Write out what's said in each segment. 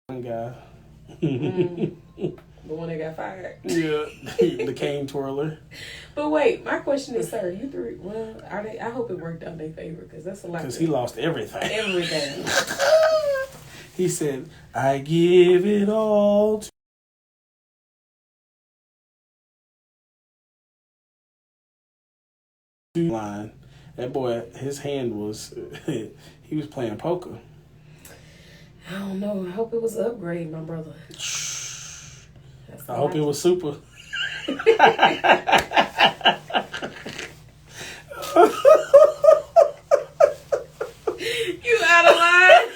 guy. The one that got fired. Yeah, the cane twirler. But wait, my question is, sir, you three, well, I hope it worked out in their favor, because that's a lot. Because he lost everything. Everything. He said, I give it all to line. That boy, his hand was, he was playing poker. I don't know. I hope it was an upgrade, my brother. I hope it was super. You out of line?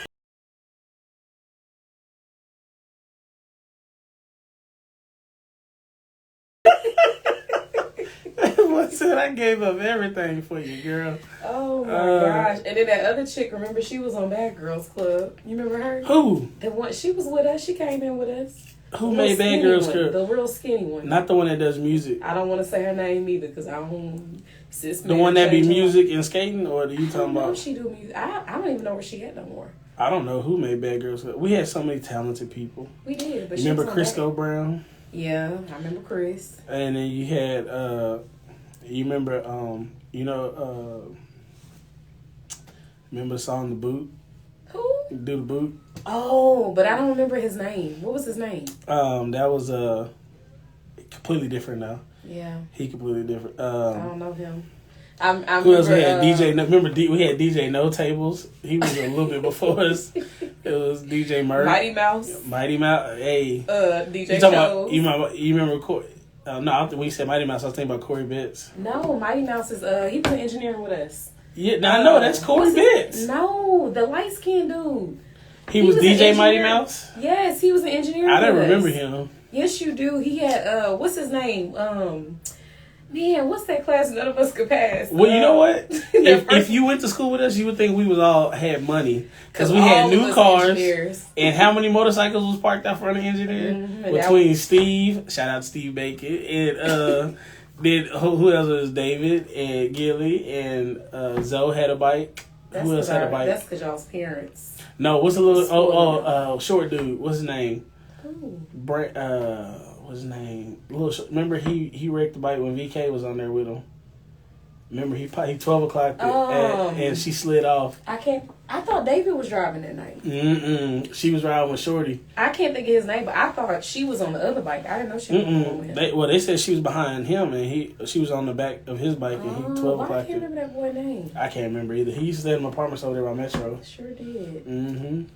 What said I gave up everything for you, girl? Oh my gosh! And then that other chick, remember she was on Bad Girls Club? You remember her? Who? The one, she was with us. She came in with us. Who made Bad Girls Club? The real skinny one. Not the one that does music. I don't want to say her name either because I don't. The one that be music and skating, or are you talking about? She do music. I don't even know where she at no more. I don't know who made Bad Girls Club. We had so many talented people. We did, but you remember Crisco Brown? Yeah, I remember Chris. And then you had, you remember, remember the song The Boot? Who? Do the Boot. Oh, but I don't remember his name. What was his name? That was completely different now. Yeah. He completely different. I don't know him. Who else we had? DJ. Remember, we had DJ No Tables. He was a little bit before us. It was DJ Murray. Mighty Mouse. Mighty Mouse. Hey. DJ Shows. You remember Corey? No, I think we said Mighty Mouse. I was thinking about Corey Betts. No, Mighty Mouse is he was an engineer with us. Yeah, now I know that's Corey Betts. No, the light skinned dude. He was DJ Mighty Mouse? Yes, he was an engineer. I don't remember him. Yes, you do. He had what's his name? Man, what's that class none of us could pass? Well, you know what? if you went to school with us, you would think we was all had money because we had new cars. Engineers. And how many motorcycles was parked out front of engineer? Mm-hmm. Between Steve, shout out to Steve Bacon, and then who else was David and Gilly and Zoe had a bike. Who else had a bike? That's because y'all's parents. No, what's a little short dude? What's his name? Who? What's his name? Remember he wrecked the bike when VK was on there with him. Remember he 12 o'clock and she slid off. I thought David was driving that night. She was riding with Shorty. I can't think of his name, but I thought she was on the other bike. I didn't know she was on with him. They said she was behind him and she was on the back of his bike and he 12 o'clock. I can't remember that boy's name. I can't remember either. He used to stay in my apartments over there by Metro. Sure did.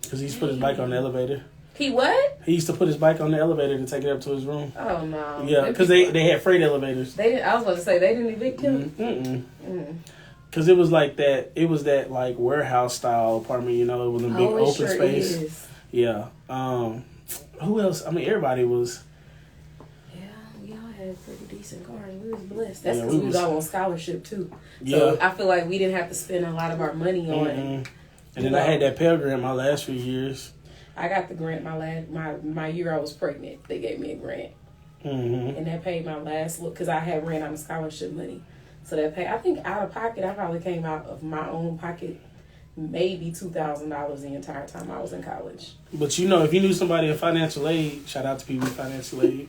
Because he used to put his bike on the elevator. He what? He used to put his bike on the elevator to take it up to his room. Oh no. Yeah, because they had freight elevators. They didn't. I was about to say they didn't evict him. Because it was like that. It was that like warehouse style apartment. You know, it was a big open space. Is. Yeah. Who else? I mean, everybody was. Yeah, we all had pretty decent cars. We was blessed. That's because we was all on scholarship too. So I feel like we didn't have to spend a lot of our money on. And then I had that Pell Grant my last few years. I got the grant my year I was pregnant. They gave me a grant, and that paid my last look because I had ran out of scholarship money. So that paid. I think out of pocket, I probably came out of my own pocket maybe $2,000 the entire time I was in college. But you know, if you knew somebody in financial aid, shout out to PB Financial Aid.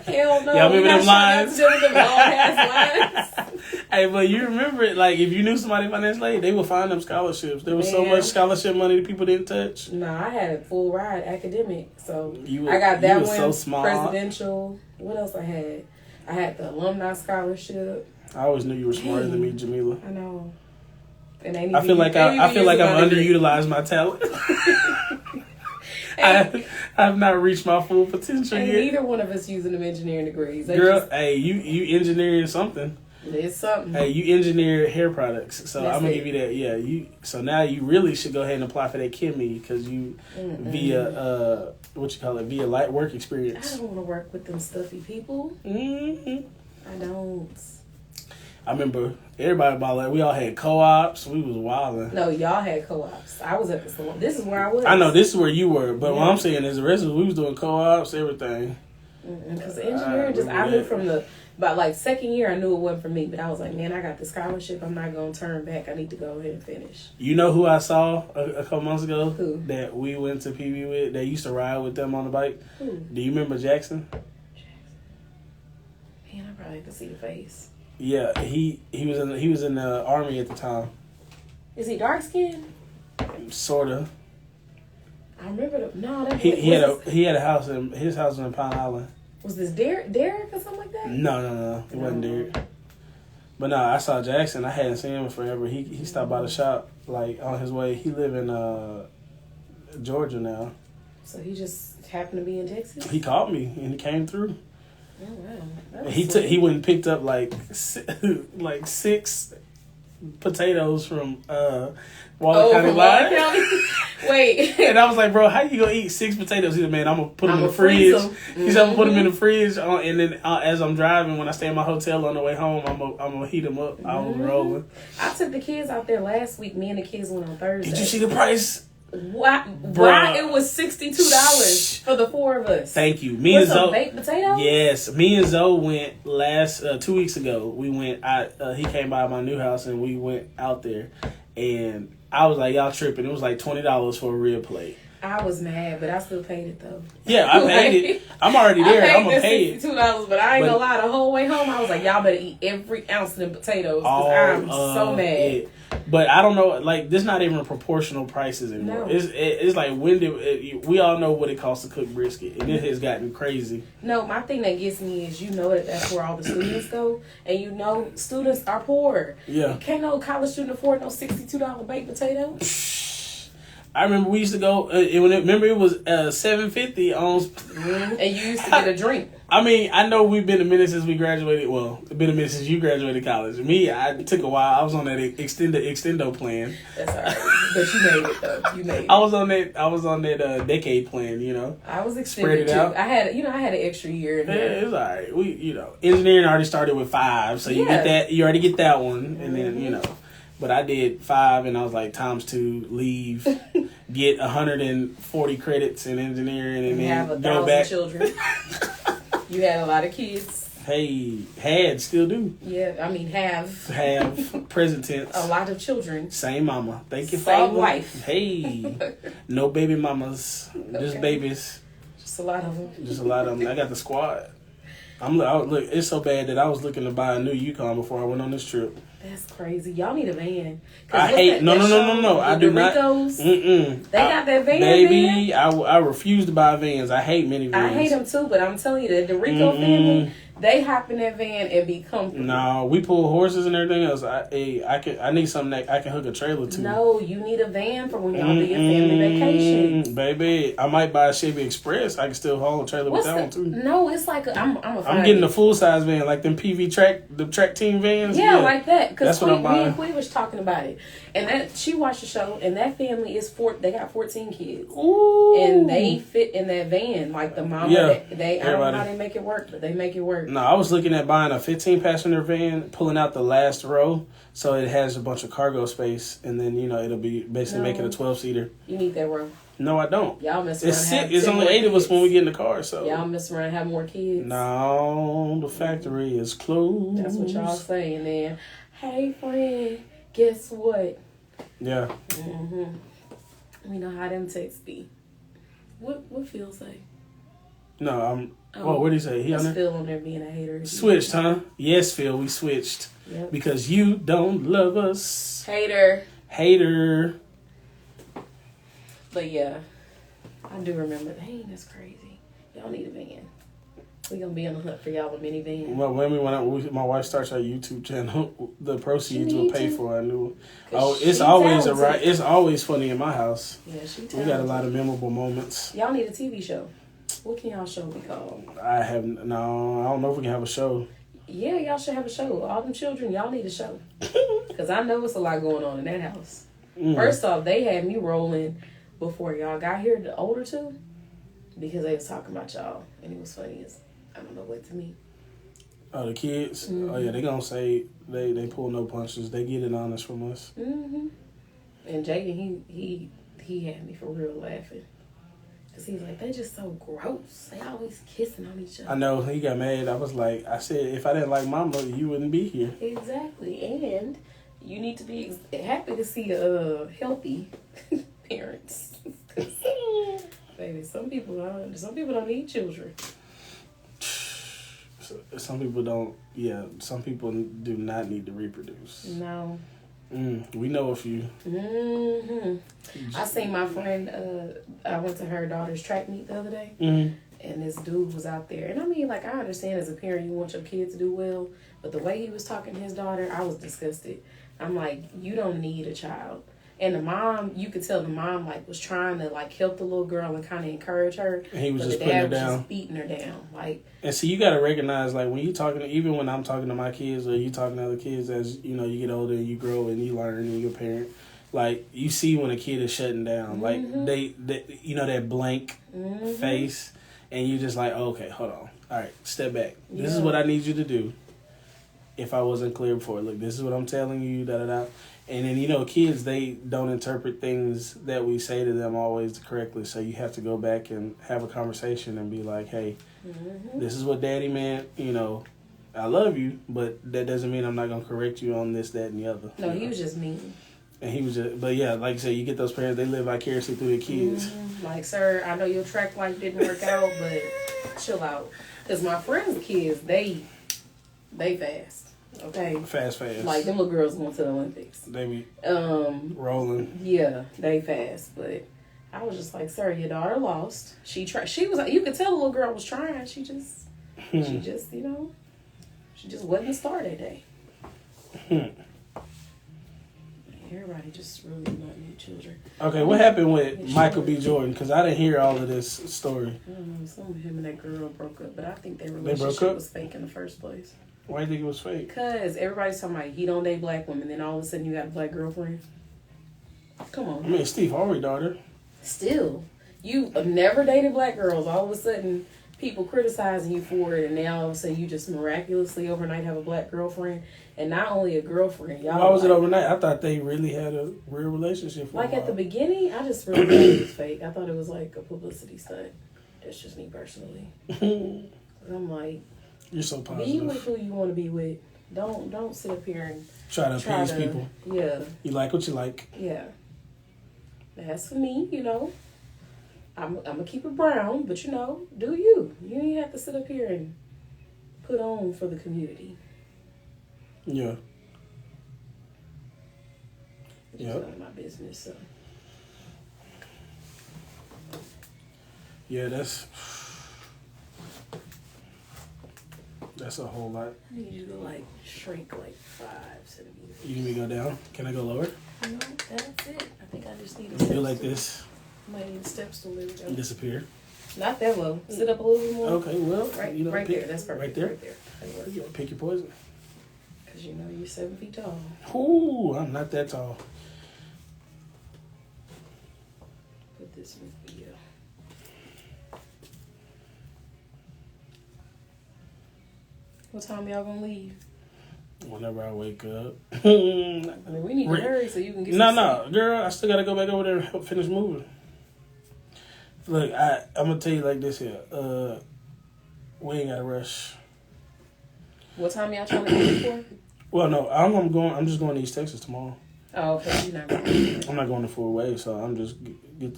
Hell no. Y'all remember them lines? Them long-ass lines. Hey, but you remember it, like, if you knew somebody in financial aid, they would find them scholarships. There was so much scholarship money that people didn't touch. No, I had a full ride academic. So I got that one, so smart. Presidential. What else I had? I had the alumni scholarship. I always knew you were smarter than me, Jamila. I know. And I feel like I've underutilized my talent. I have not reached my full potential yet. Neither one of us using them engineering degrees. Girl, hey, you engineered something. It's something. Hey, you engineered hair products, so I'm gonna give you that. Yeah, so now you really should go ahead and apply for that Kimmy because you via via light work experience. I don't want to work with them stuffy people. I don't. I remember everybody about like we all had co-ops. We was wilding. No, y'all had co-ops. I was at the salon. This is where I was. I know this is where you were, but what I'm saying is the rest of us, we was doing co-ops, everything. Because engineering I knew from about like second year, I knew it wasn't for me. But I was like, man, I got the scholarship. I'm not going to turn back. I need to go ahead and finish. You know who I saw a couple months ago? Who? That we went to PB with. They used to ride with them on the bike. Who? Do you remember Jackson? Man, I probably have to see the face. Yeah, he was in the Army at the time. Is he dark skinned? Sorta. I remember He had a house his house was in Pine Island. Was this Derek or something like that? No. It wasn't Derek. But no, I saw Jackson. I hadn't seen him in forever. He stopped by the shop like on his way. He live in Georgia now. So he just happened to be in Texas? He called me and he came through. Oh wow. He went and picked up like 6 potatoes from Waller County line. Wait. And I was like, bro, how you gonna eat 6 potatoes? He said, man, I'm gonna put them in the fridge. He said, I'm gonna put them in the fridge, and then as I'm driving, when I stay in my hotel on the way home, I'm gonna heat them up. I was rolling. I took the kids out there last week. Me and the kids went on Thursday. Did you see the price? Why it was $62 for the 4 of us? Thank you. Me and Zoe baked potatoes? Yes, me and Zoe went last 2 weeks ago. We went. He came by my new house and we went out there, and I was like, y'all tripping. It was like $20 for a real plate. I was mad, but I still paid it though. Yeah, I paid it. I'm already there. I'm gonna pay it. $62, but I ain't gonna lie. The whole way home, I was like, y'all better eat every ounce of them potatoes because I'm so mad. Yeah. But I don't know, like, this not even proportional prices anymore. No. It's like, we all know what it costs to cook brisket, and it has gotten crazy. No, my thing that gets me is that's where all the students go, and students are poor. Yeah. Can't no college student afford no $62 baked potato? I remember we used to go, remember it was $7.50 on... And you used to get a drink. I mean, I know we've been a minute since we graduated. Well, it's been a minute since you graduated college. Me, I took a while. I was on that extendo plan. That's all right. But you made it, though. You made it. I was on that decade plan, you know. I was extended, too. Out. I had an extra year in there. Yeah, it's all right. Engineering already started with 5, so you get that. You already get that one, and then, But I did 5, and I was like, ×2, leave, get 140 credits in engineering, and then have 1,000 back. Children. You had a lot of kids. Hey, still do. Yeah, I mean, have present tense. A lot of children. Same mama. Thank you, Same Father. wife. Hey, no baby mamas, just babies. Just a lot of them. I got the squad. Look, it's so bad that I was looking to buy a new Yukon before I went on this trip. That's crazy. Y'all need a van. I hate no. I do not. They got that van, baby. I refuse to buy vans. I hate minivans. I hate them too, but I'm telling you that the Rico family, they hop in that van and be comfortable. No, we pull horses and everything else. I need something that I can hook a trailer to. No, you need a van for when y'all do your family vacation. Baby, I might buy a Chevy Express. I can still haul a trailer with that one too. No, it's like I'm getting a full size van, like them PV track team vans. Yeah, like that. Because me and Queen was talking about it, and she watched the show, and that family is they got 14 kids. Ooh. And they fit in that van, like the mama. I don't know how they make it work, but they make it work. No, I was looking at buying a 15-passenger van, pulling out the last row, so it has a bunch of cargo space, and then it'll be basically making a 12-seater. You need that row. No, I don't. Y'all mess around. It's only 8 of us when we get in the car, so y'all mess around and have more kids. No, the factory is closed. That's what y'all saying then. Hey, friend, guess what? Yeah. We know how them texts be. What Phil say? No, what did he say? He on there? Phil on there being a hater. Switched, huh? Yes, Phil, we switched. Yep. Because you don't love us. Hater. But yeah, I do remember. Dang, that's crazy. Y'all need a van. We gonna be on the hunt for y'all a minivan. Well, when my wife starts our YouTube channel, the proceeds will pay for our new. It's always funny in my house. Yeah, she talented. We got a lot of memorable moments. Y'all need a TV show. What can y'all show be called? I don't know if we can have a show. Yeah, y'all should have a show. All them children, y'all need a show. Because I know it's a lot going on in that house. First off, they had me rolling before y'all got here, the older two, because they was talking about y'all, and it was funny as I don't know what to me. Oh, the kids? Oh yeah, they gonna say they pull no punches. They get it honest from us. And Jaden, he had me for real laughing. Because he's like, they just so gross. They always kissing on each other. I know. He got mad. I said, if I didn't like mama, you wouldn't be here. Exactly. And you need to be happy to see healthy parents. Baby, some people don't need children. Some people don't. Yeah, some people do not need to reproduce. No. We know a few. Mm-hmm. I seen my friend. I went to her daughter's track meet the other day, and this dude was out there. And I mean, like, I understand as a parent, you want your kid to do well, but the way he was talking to his daughter, I was disgusted. I'm like, you don't need a child. And the mom, you could tell the mom like was trying to like help the little girl and kind of encourage her. And he was just the putting her dad was down, just beating her down. Like, and see, you got to recognize, like, when you talking, even when I'm talking to my kids or you talking to other kids, as you know, you get older and you grow and you learn and you're a parent. Like, you see when a kid is shutting down, like they you know, that blank face, and you just like, oh, okay, hold on, all right, step back. Yeah. This is what I need you to do. If I wasn't clear before, look, this is what I'm telling you, da da da. And then, you know, kids, they don't interpret things that we say to them always correctly. So you have to go back and have a conversation and be like, hey, this is what daddy meant. You know, I love you, but that doesn't mean I'm not going to correct you on this, that, and the other. No, he was just mean. And he was just, but yeah, like I said, you get those parents, they live vicariously through their kids. Like, sir, I know your track life didn't work out, but chill out. Because my friends' kids, they fast. Okay. Fast. Like, them little girls going to the Olympics. They be rolling. Yeah, they fast. But I was just like, sir, your daughter lost. She was, you could tell the little girl was trying. She just, you know, she just wasn't the star that day. Everybody just really not need children. Okay, what happened with Michael B. Jordan? Because I didn't hear all of this story. I don't know, some of him and that girl broke up, but I think their relationship was fake in the first place. Why do you think it was fake? Because everybody's talking about he don't date black women, then all of a sudden you got a black girlfriend. Come on. I mean, Steve Harvey daughter. Still, you never dated black girls. All of a sudden, people criticizing you for it, and now all of a sudden you just miraculously overnight have a black girlfriend, and not only a girlfriend. Y'all. Why was it overnight? I thought they really had a real relationship. Like at the beginning, I just really thought it was fake. I thought it was like a publicity stunt. That's just me personally. I'm like. You're so positive. Be with who you want to be with. Don't sit up here and try to appease people. Yeah. You like what you like. Yeah. As for me, you know, I'm gonna keep it brown, but you know, do you? You ain't have to sit up here and put on for the community. Yeah. It's none of my business. So. Yeah, that's a whole lot. I need you to like shrink like 5 centimeters. You need me to go down? Can I go lower? No, that's it. I think I just need a step step stool. Like this? I might need a step stool. There we go. Disappear? Not that low. Sit up a little bit more. Okay, well. Right, you know, right there. That's perfect. Right there? Right there. Pick your poison. Because you know you're 7 feet tall. Ooh, I'm not that tall. Put this with the What time y'all gonna leave? Whenever I wake up. I mean, we need to hurry so you can get No, girl, I still gotta go back over there and help finish moving. Look, I'm gonna tell you like this here. We ain't gotta rush. What time y'all trying to get for? Well, no, I'm just going to East Texas tomorrow. Oh, okay. You're not going. I'm not going the full way, so I'm just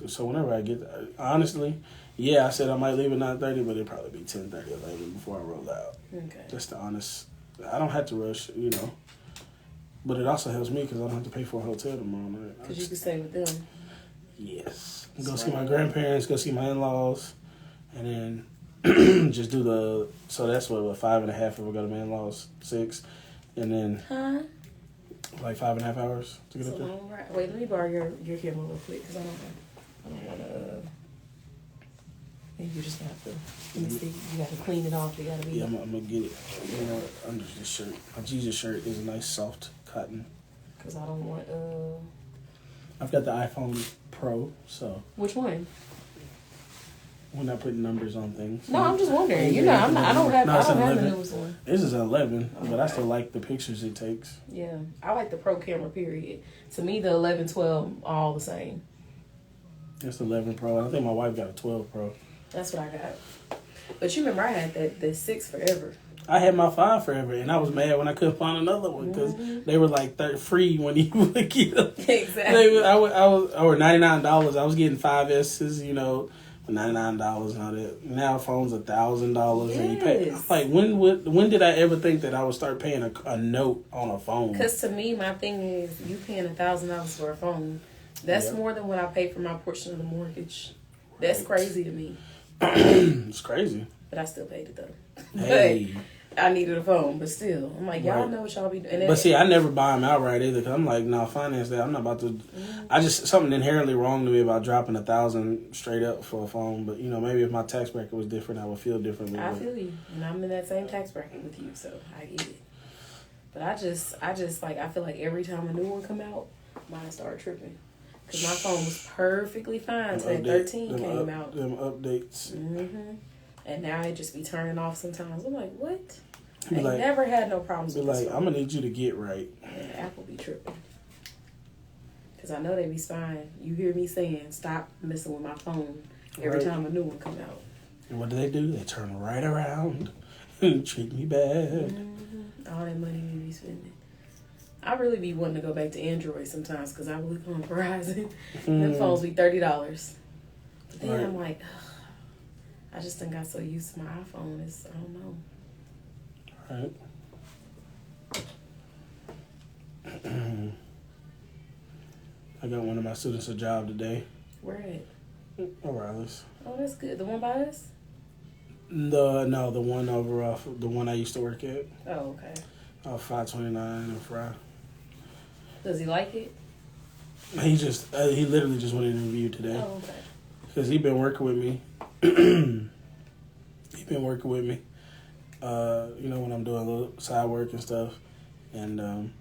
so whenever I get there, honestly, yeah, I said I might leave at 9:30, but it'll probably be 10:30 or 11 before I roll out. Okay. That's the honest. I don't have to rush, you know. But it also helps me because I don't have to pay for a hotel tomorrow night. Because you can stay with them. Yes. Go see my grandparents, go see my in-laws, and then just do so that's what 5.5 if we go to my in-laws, 6. And then like 5.5 hours to get up there. Right. Wait, let me borrow your camera real quick because I don't want to. You just have to. Let me see. You got to clean it off. You got to be. Yeah, I'm gonna get it. You know, under this shirt. My Jesus shirt is a nice soft cotton. Because I don't want. I've got the iPhone Pro, so. Which one? We're not putting numbers on things. No, I'm just wondering. You know, I don't have the newest one. This is an 11, but I still like the pictures it takes. Yeah, I like the Pro camera. Period. To me, the 11, 12, all the same. It's 11 Pro. I think my wife got a 12 Pro. That's what I got. But you remember I had the 6 forever. I had my 5 forever, and I was mad when I couldn't find another one because they were like free when you would get them. Exactly. I was or $99. I was getting 5S's, you know, for $99 and all that. Now phones $1,000, and you pay. I'm like, when did I ever think that I would start paying a note on a phone? Because to me, my thing is, you paying $1,000 for a phone. That's more than what I paid for my portion of the mortgage. That's crazy to me. It's crazy. But I still paid it though. Hey. I needed a phone, but still, I'm like, y'all know what y'all be doing. But see, I never buy them outright either, because I'm like, no, finance that. I'm not about to. I just something inherently wrong to me about dropping $1,000 straight up for a phone. But you know, maybe if my tax bracket was different, I would feel differently. I feel you, and I'm in that same tax bracket with you, so I get it. But I just like, I feel like every time a new one come out, mine start tripping. Because my phone was perfectly fine until 13 came out. Them updates. And now it just be turning off sometimes. I'm like, what? I like, never had no problems with this like, phone. I'm going to need you to get right. Yeah, Apple be tripping. Because I know they be spying. You hear me saying, stop messing with my phone every time a new one come out. And what do? They turn right around and treat me bad. All that money we be spending. I really be wanting to go back to Android sometimes because I really on Verizon. Them phones be $30. But then I'm like, ugh, I just done got so used to my iPhone. I don't know. Right. I got one of my students a job today. Where at? O'Reilly's. Oh, that's good. The one by us? The one over off the one I used to work at. Oh, okay. 529 and Fry. Does he like it? He literally just went in and interviewed today. Oh, okay. Because he been working with me. You know, when I'm doing a little side work and stuff. And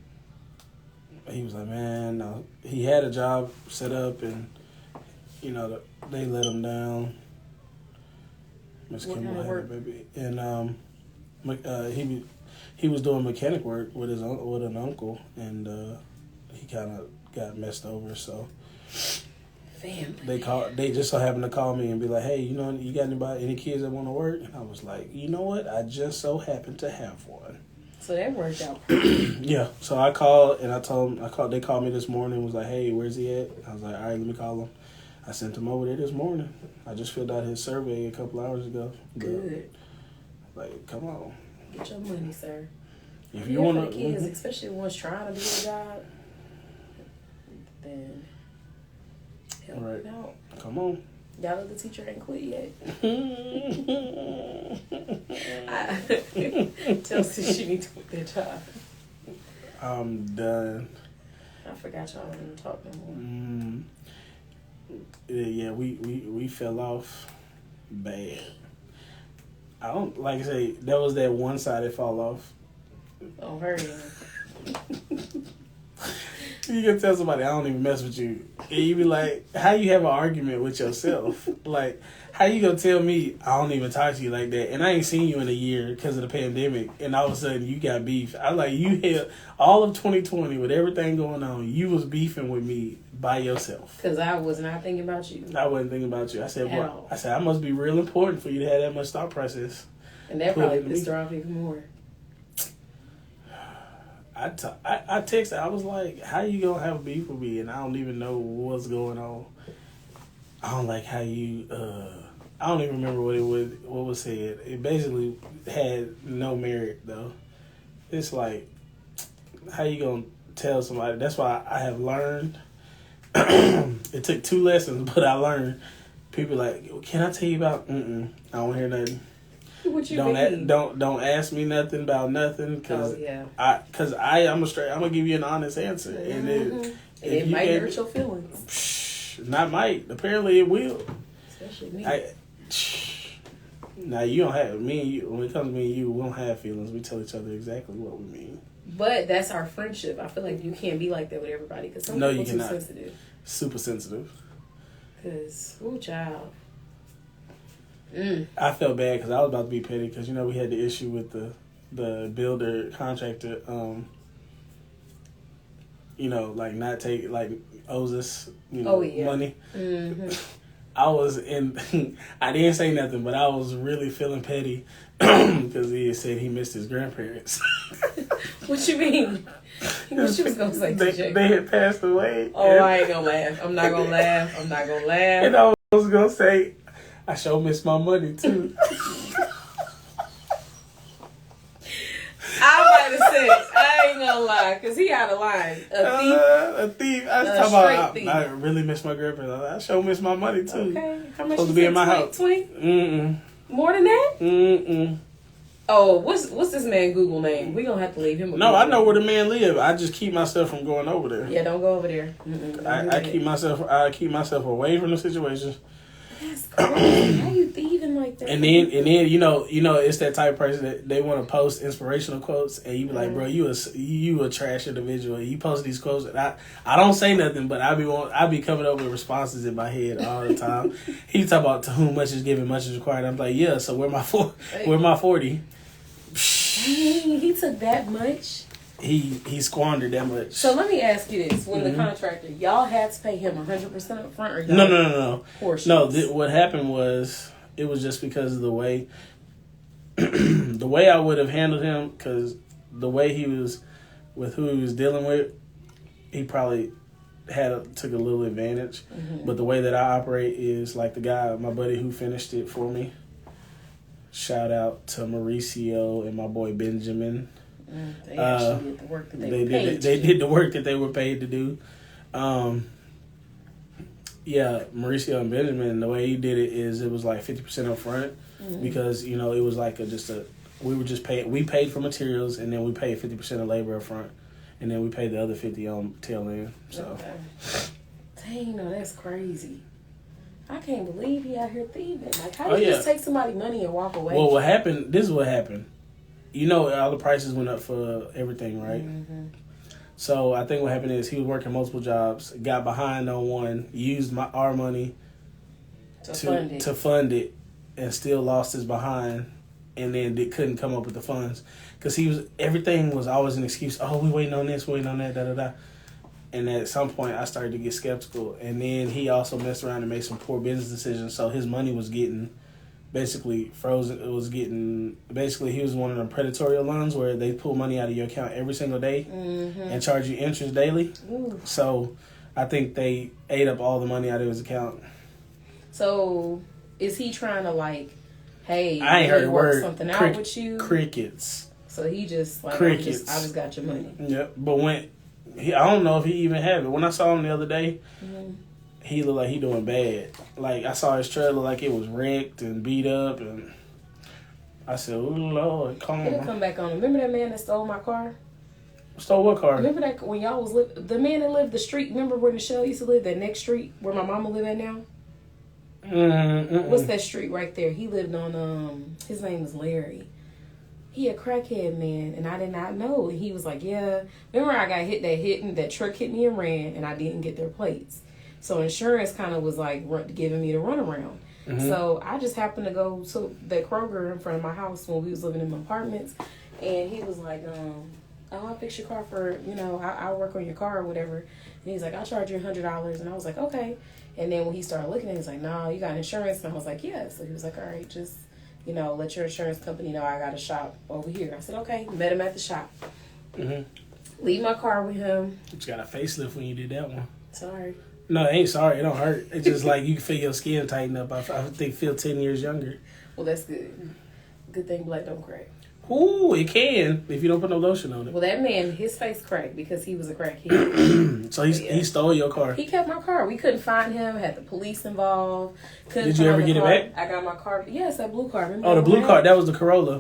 he was like, man, no. He had a job set up and, you know, they let him down. Miss Kim had a baby. And he was doing mechanic work with an uncle, and he kind of got messed over. So they just so happened to call me and be like, hey, you know, you got any kids that want to work? And I was like, you know what? I just so happen to have one. So that worked out. Yeah. So I called and I told him. They called me this morning and was like, hey, where's he at? I was like, all right, let me call him. I sent him over there this morning. I just filled out his survey a couple hours ago. Good. Like, come on. Get your money, sir. If you want to, kids, especially ones trying to do a job, then help them out. Come on. Y'all know the teacher ain't quit yet. Tell Sis she need to quit that job. I'm done. I forgot y'all didn't talk no more. Yeah, we fell off bad. I don't, like I say, that was that one-sided fall off. Oh, her yeah. You can tell somebody, I don't even mess with you. And you be like, how you have an argument with yourself? Like, how you gonna tell me I don't even talk to you like that? And I ain't seen you in a year because of the pandemic, and all of a sudden you got beef. I like, you had all of 2020 with everything going on, you was beefing with me by yourself. Because I was not thinking about you. I wasn't thinking about you. I said, boy, I must be real important for you to have that much thought process. And that probably pissed her off even more. I texted, I was like, how you gonna have beef with me and I don't even know what's going on? I don't like how you, I don't even remember what was said. It basically had no merit though. It's like, how you gonna tell somebody? That's why I have learned, it took 2 lessons, but I learned, people like, can I tell you about, I don't want to hear nothing. What you mean? Don't ask me nothing about nothing because I'm gonna give you an honest answer, and it might hurt your feelings. Not might. Apparently it will. Especially me. Now you don't have me and you. When it comes to me and you, we don't have feelings. We tell each other exactly what we mean. But that's our friendship. I feel like you can't be like that with everybody because some people are too sensitive. Super sensitive. Because, ooh, child. I felt bad because I was about to be petty because, you know, we had the issue with the builder contractor like not take, like owes us, money. Mm-hmm. I was in, I didn't say nothing, but I was really feeling petty because he had said he missed his grandparents. What you mean? What you was going to say, TJ? They had passed away. Oh, I ain't going to laugh. I'm not going to laugh. I'm not going to laugh. And I was going to say, I sure miss my money, too. I might have said, I ain't gonna lie, because he out of line. A thief. I was talking about, thief. I really miss my grandparents. I sure miss my money, too. Okay. How much supposed to be in my house. 20? Mm-mm. More than that? Mm-mm. Oh, what's this man Google name? We gonna have to leave him. No, I know where the man live. I just keep myself from going over there. Yeah, don't go over there. I keep myself away from the situations. That's crazy. How you thieving like that? And then it's that type of person that they want to post inspirational quotes, and you be like, bro, you a trash individual. You post these quotes, and I don't say nothing, but I be coming up with responses in my head all the time. He talk about to whom much is given, much is required. I'm like, yeah. So where my 40? Dang, he took that much. He squandered that much. So let me ask you this: when the contractor, y'all had to pay him 100% up front, or y'all no. Portions? No, what happened was it was just because of the way the way I would have handled him, because the way he was with who he was dealing with, he probably took a little advantage. Mm-hmm. But the way that I operate is like the guy, my buddy who finished it for me. Shout out to Mauricio and my boy Benjamin. They actually did the work that they did the work that they were paid to do. Mauricio and Benjamin, the way he did it is it was like 50% up front, because it was like we paid for materials, and then we paid 50% of labor up front, and then we paid the other 50 on tail end. So dang, no, that's crazy. I can't believe he out here thieving. Like, how do you just take somebody's money and walk away? Well, what happened? This is what happened. All the prices went up for everything, right? Mm-hmm. So I think what happened is he was working multiple jobs, got behind on one, used our money to fund it, and still lost his behind, and then couldn't come up with the funds because everything was always an excuse. Oh, we waiting on this, waiting on that, da da da. And at some point, I started to get skeptical, and then he also messed around and made some poor business decisions. So his money was getting basically frozen. It was getting he was one of them predatory loans where they pull money out of your account every single day and charge you interest daily. Ooh. So I think they ate up all the money out of his account. So is he trying to hey, I ain't heard a word. Something out with you? Crickets. So he just crickets. I just got your money. Yep. But I don't know if he even had it. When I saw him the other day, he looked like he doing bad. Like, I saw his trailer like it was wrecked and beat up, and I said, "Oh Lord, come on." It'll come back on. Remember that man that stole my car? Stole what car? Remember that when y'all was the man that lived the street? Remember where Michelle used to live? That next street where my mama live at now? What's that street right there? He lived on. His name was Larry. He a crackhead man, and I did not know. And he was like, yeah. Remember I got that truck hit me and ran, and I didn't get their plates. So insurance kind of was giving me the runaround. Mm-hmm. So I just happened to go to that Kroger in front of my house when we was living in my apartments, and he was like, I'll fix your car for, I'll work on your car or whatever. And he's like, I'll charge you $100. And I was like, okay. And then when he started looking at it, he's like, no, you got insurance? And I was like, yeah. So he was like, all right, just let your insurance company know I got a shop over here. I said, okay. Met him at the shop. Mm-hmm. Leave my car with him. You got a facelift when you did that one. Sorry. No, it ain't sorry. It don't hurt. It's just you can feel your skin tighten up. I think feel 10 years younger. Well, that's good. Good thing black don't crack. Ooh, it can if you don't put no lotion on it. Well, that man, his face cracked because he was a crackhead. So he stole your car. He kept my car. We couldn't find him. Had the police involved. Did you ever get it back? I got my car. Yes, that blue car. Remember the blue car. That was the Corolla.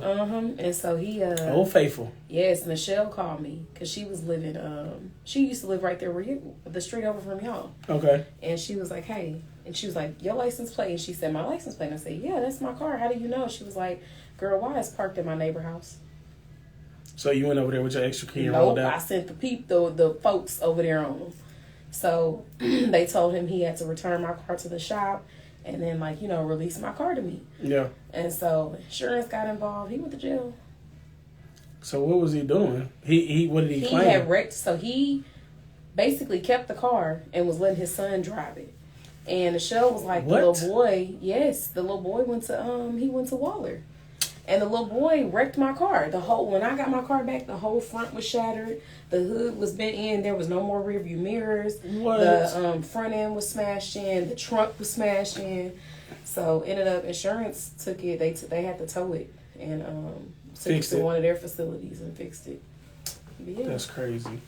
And so he. Old Faithful. Yes, Michelle called me because she was living. She used to live right there the street over from y'all. Okay. And she was like, hey, and she was like, your license plate. And she said, my license plate. And I said, yeah, that's my car. How do you know? She was like, girl, why is parked in my neighbor house? So you went over there with your extra key and rolled out? I sent the folks over there on him. So they told him he had to return my car to the shop and then release my car to me. Yeah. And so insurance got involved. He went to jail. So what was he doing? He what did he claim? He had wrecked. So he basically kept the car and was letting his son drive it. And the show was like, what? The little boy went to Waller. And the little boy wrecked my car. When I got my car back, the whole front was shattered. The hood was bent in. There was no more rear view mirrors. What? The front end was smashed in. The trunk was smashed in. So ended up insurance took it. They had to tow it and took it to one of their facilities and fixed it. But yeah. That's crazy.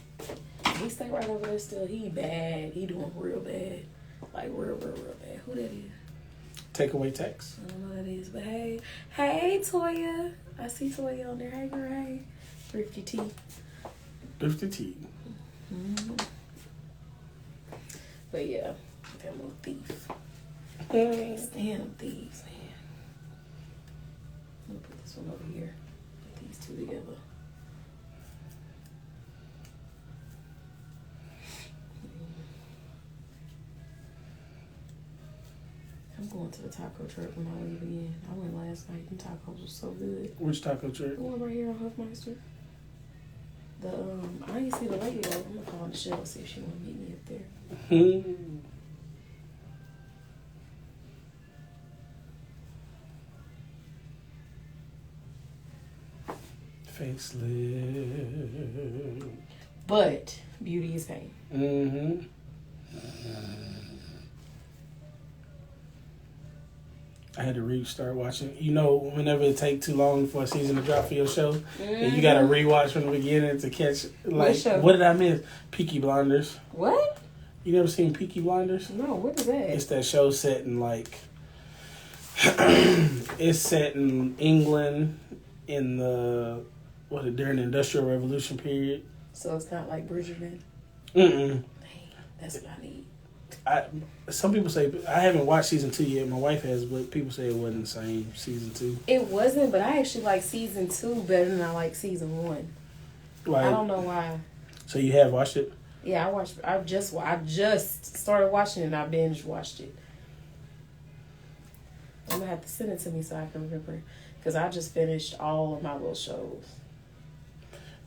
He stay right over there still. He bad. He doing real bad. Like real bad. Who that is? Takeaway text. I don't know who that is, but hey, Toya. I see Toya on there. Hey, girl, hey. Thrifty Tea. Thrifty Tea. Mm-hmm. But yeah, that little thief. Can't stand thieves, man. Let me put this one over here. Put these two together. I'm going to the taco truck when I leave again. I went last night. Them tacos were so good. Which taco truck? The one right here on Huffmeister. I ain't see the lady though. I'm gonna call Michelle see if she wanna meet me up there. Facelift. But beauty is pain. Mm-hmm. I had to restart watching. You know, whenever it take too long for a season to drop for your show, and you got to rewatch from the beginning to catch, like, what did I miss? Peaky Blinders. What? You never seen Peaky Blinders? No, what is that? It's that show set in, like, it's set in England in during the Industrial Revolution period. So it's not like Bridgerton? Mm-mm. Dang, that's what I need. Some people say, I haven't watched season 2 yet. My wife has, but people say it wasn't the same season 2. It wasn't, but I actually like season 2 better than I like season 1. Like, I don't know why. So you have watched it? Yeah, I just started watching it and I binge watched it. I'm gonna have to send it to me so I can remember, because I just finished all of my little shows.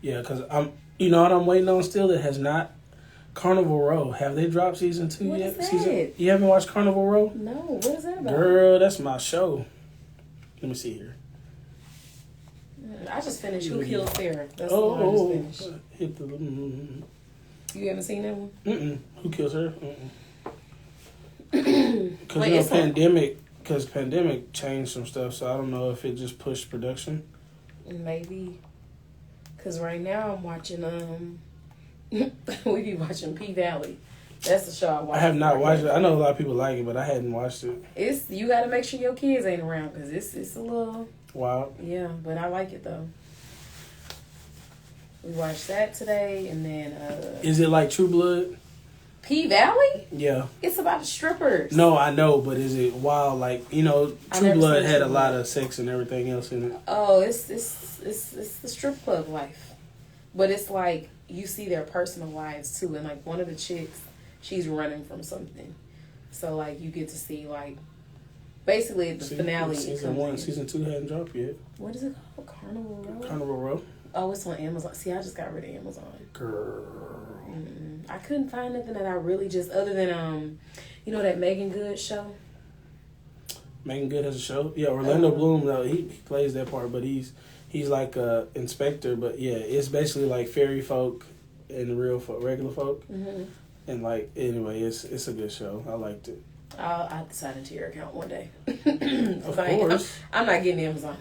Yeah, because what I'm waiting on still that has not. Carnival Row. Have they dropped season 2 what yet? Is that? You haven't watched Carnival Row? No, what is that about? Girl, that's my show. Let me see here. I just finished Who Killed Sarah. That's the one I just finished. Hit the. You haven't seen that one? Who Kills Her? Because pandemic changed some stuff, so I don't know if it just pushed production. Maybe. Because right now I'm watching we be watching P-Valley. That's the show I watch. I have not watched it. I know a lot of people like it, but I hadn't watched it. You got to make sure your kids ain't around, because it's a little wild. Yeah, but I like it though. We watched that today, and then is it like True Blood? P-Valley? Yeah. It's about the strippers. No, I know, but is it wild? Like, True Blood had a lot of sex and everything else in it. Oh, it's the strip club life, but it's like you see their personal lives too, and like one of the chicks, she's running from something, so like you get to see like basically the finale. Season 1, season 2 hadn't dropped yet. What is it called? Carnival Row. Carnival Row. Oh, it's on Amazon. See, I just got rid of Amazon. Girl. I couldn't find nothing that I really just other than that Megan Good show. Megan Good has a show. Yeah, Orlando Bloom though he plays that part, but he's like a inspector. But yeah, it's basically like fairy folk and real folk, regular folk. Mm-hmm. And like anyway, it's a good show. I liked it. I'll sign into your account one day. Of course. I'm not getting Amazon.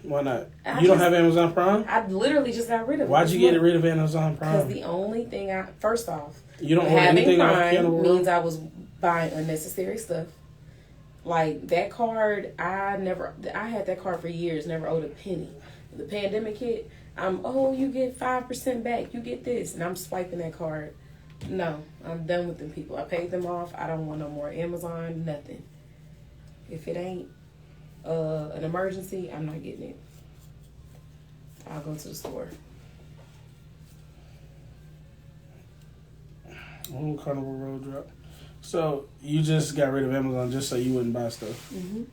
Why not? You don't have Amazon Prime? I literally just got rid of it. Why'd you get rid of Amazon Prime? Because the only thing first off, you don't order anything off Prime means I was buying unnecessary stuff. Like that card, I had that card for years, never owed a penny. The pandemic hit, you get 5% back, you get this, and I'm swiping that card. No, I'm done with them people. I paid them off. I don't want no more Amazon, nothing. If it ain't an emergency, I'm not getting it. I'll go to the store. When Carnival Road drop. So you just got rid of Amazon just so you wouldn't buy stuff. Mm-hmm.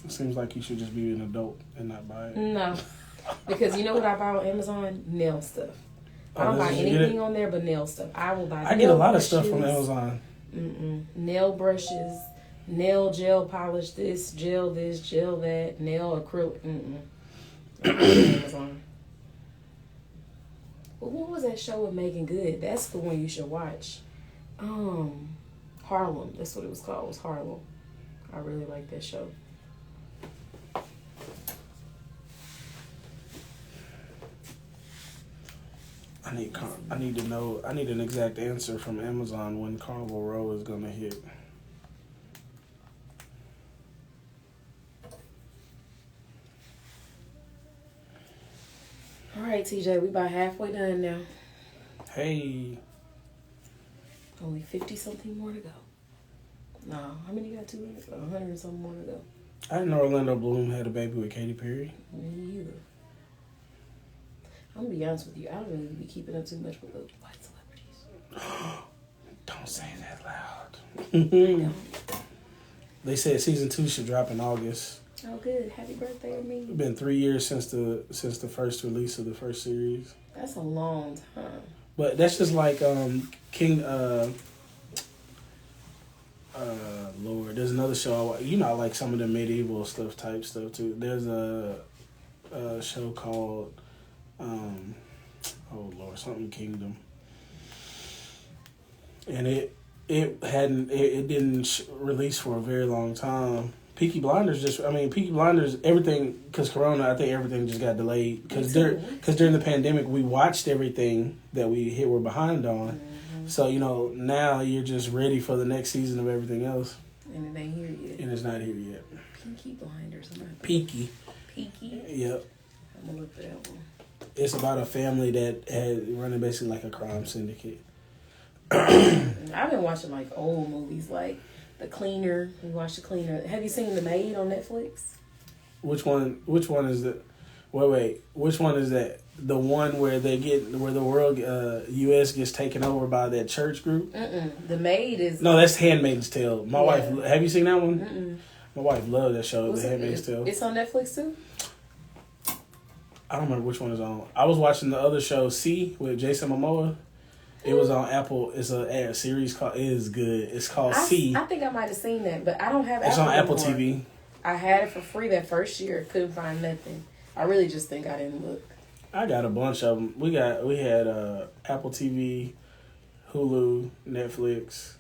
It seems like you should just be an adult and not buy it. No, because you know what I buy on Amazon? Nail stuff. I don't buy anything on there but nail stuff. I will buy. I get a lot of stuff from Amazon. Nail brushes, nail gel polish, this, gel that, nail acrylic. Amazon. Well, what was that show with Megan Good? That's the one you should watch. Harlem. That's what it was called. It was Harlem. I really like that show. I need to know. I need an exact answer from Amazon when Carnival Row is gonna hit. All right, TJ, we about halfway done now. Hey. Only 50-something more to go. No, how many you got? 100 and something more to go. I didn't know Orlando Bloom had a baby with Katy Perry. Me either. I'm gonna be honest with you. I don't really be keeping up too much with the white celebrities. Don't say that loud. They said season 2 should drop in August. Oh, good. Happy birthday to me. It's been 3 years since the first release of the first series. That's a long time. But that's just like King. Lord, there's another show. I like some of the medieval type stuff too. There's a show called oh Lord, something Kingdom, and it didn't release for a very long time. Peaky Blinders everything, because Corona, I think everything just got delayed because during the pandemic we watched everything that we were behind on. Mm-hmm. So now you're just ready for the next season of everything else. And it ain't here yet. And it's not here yet. Peaky Blinders. Peaky. Yep. I'm gonna look for that one. It's about a family that had running basically like a crime syndicate. I've been watching like old movies like The Cleaner. We watched The Cleaner. Have you seen The Maid on Netflix? Which one is the? Wait. Which one is that? The one where where the world U.S. gets taken over by that church group? The Maid is... No, that's Handmaid's Tale. My wife... Have you seen that one? My wife loved that show, The Handmaid's Tale. It's on Netflix too? I don't remember which one is on. I was watching the other show, C, with Jason Momoa. It was on Apple. It's a series called... It is good. It's called C. I think I might have seen that, but I don't have Apple. It's on Apple TV. I had it for free that first year. Couldn't find nothing. I really just think I didn't look. I got a bunch of them. We had Apple TV, Hulu, Netflix,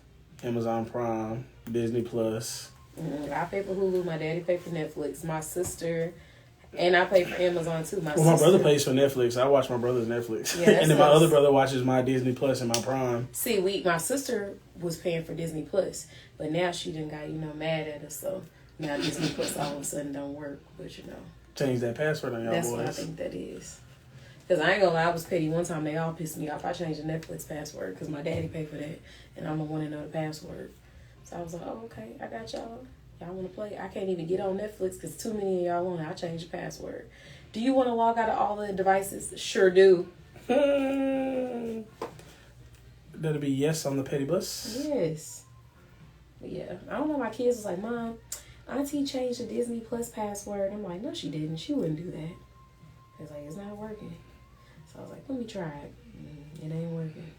Amazon Prime, Disney Plus. I pay for Hulu. My daddy paid for Netflix. My sister, and I pay for Amazon too. My brother pays for Netflix. I watch my brother's Netflix, and then my other brother watches my Disney Plus and my Prime. See, my sister was paying for Disney Plus, but now she done got mad at us. So now Disney Plus all of a sudden don't work. But change that password on y'all boys. That's what I think that is. Because I ain't gonna lie, I was petty one time. They all pissed me off. I changed the Netflix password because my daddy paid for that, and I'm the one that know the password. So I was like, oh, okay, I got y'all. Y'all want to play? I can't even get on Netflix because too many of y'all on it. I changed the password. Do you want to log out of all the devices? Sure do. That'll be yes on the petty bus. Yes. But yeah, I don't know. My kids was like, Mom, Auntie changed the Disney Plus password. I'm like, no, she didn't. She wouldn't do that. It's like, it's not working. So I was like, let me try it. It ain't working.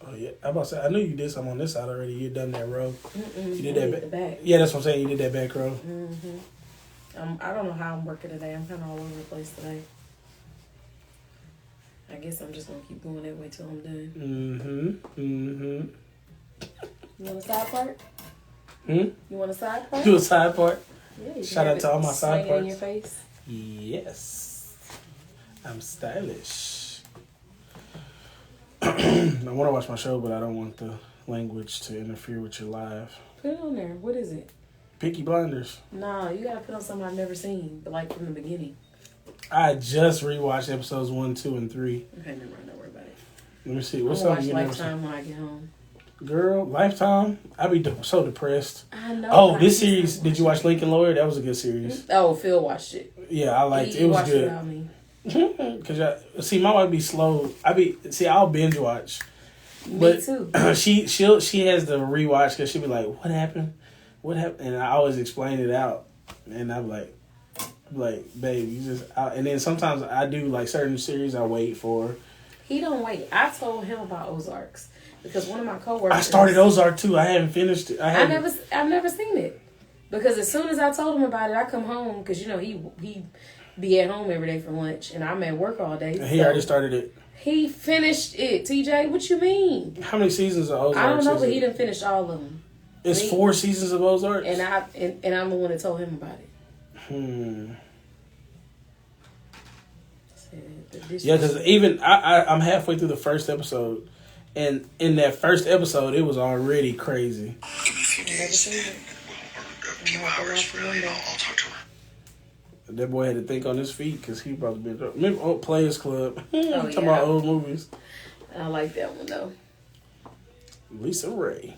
Oh yeah, I'm about to say, I knew you did something on this side already. You done that row. You did that back. Yeah, that's what I'm saying. You did that back row. I don't know how I'm working today. I'm kind of all over the place today. I guess I'm just gonna keep going that way till I'm done. You want a side part? You want a side part? Do a side part? Yeah. Shout out to all my side parts. In your face. Yes, I'm stylish. I want to watch my show, but I don't want the language to interfere with your live. Put it on there. What is it? Peaky Blinders. No, you gotta put on something I've never seen, but like from the beginning. I just rewatched episodes 1, 2, and 3. Okay, never mind. Don't worry about it. Let me see. What's something you never seen? Lifetime when I get home. Girl, Lifetime? I'd be so depressed. I know. Oh, this series. Did you watch Lincoln Lawyer? That was a good series. Oh, Phil watched it. Yeah, I liked it. It was good. Without me. Cause my wife be slow. I'll binge watch. Me too. she has to rewatch because she'll be like, "What happened? What happened?" And I always explain it out. And I'm like, babe, you just. And then sometimes I do like certain series I wait for. He don't wait. I told him about Ozarks because one of my coworkers. I started Ozark too. I haven't finished it. I've never seen it because as soon as I told him about it, I come home because he be at home every day for lunch, and I'm at work all day. He already started it. He finished it. TJ, what you mean? How many seasons of Ozark? I don't know, but he didn't finish all of them. It's 4 seasons of Ozark, and I'm the one that told him about it. Yeah, because even I'm halfway through the first episode, and in that first episode, it was already crazy. Give me a few days, or a few hours, really, and I'll talk to her. That boy had to think on his feet because he probably been. Remember old Players Club? Oh, Talking about old movies. I like that one though. Lisa Ray.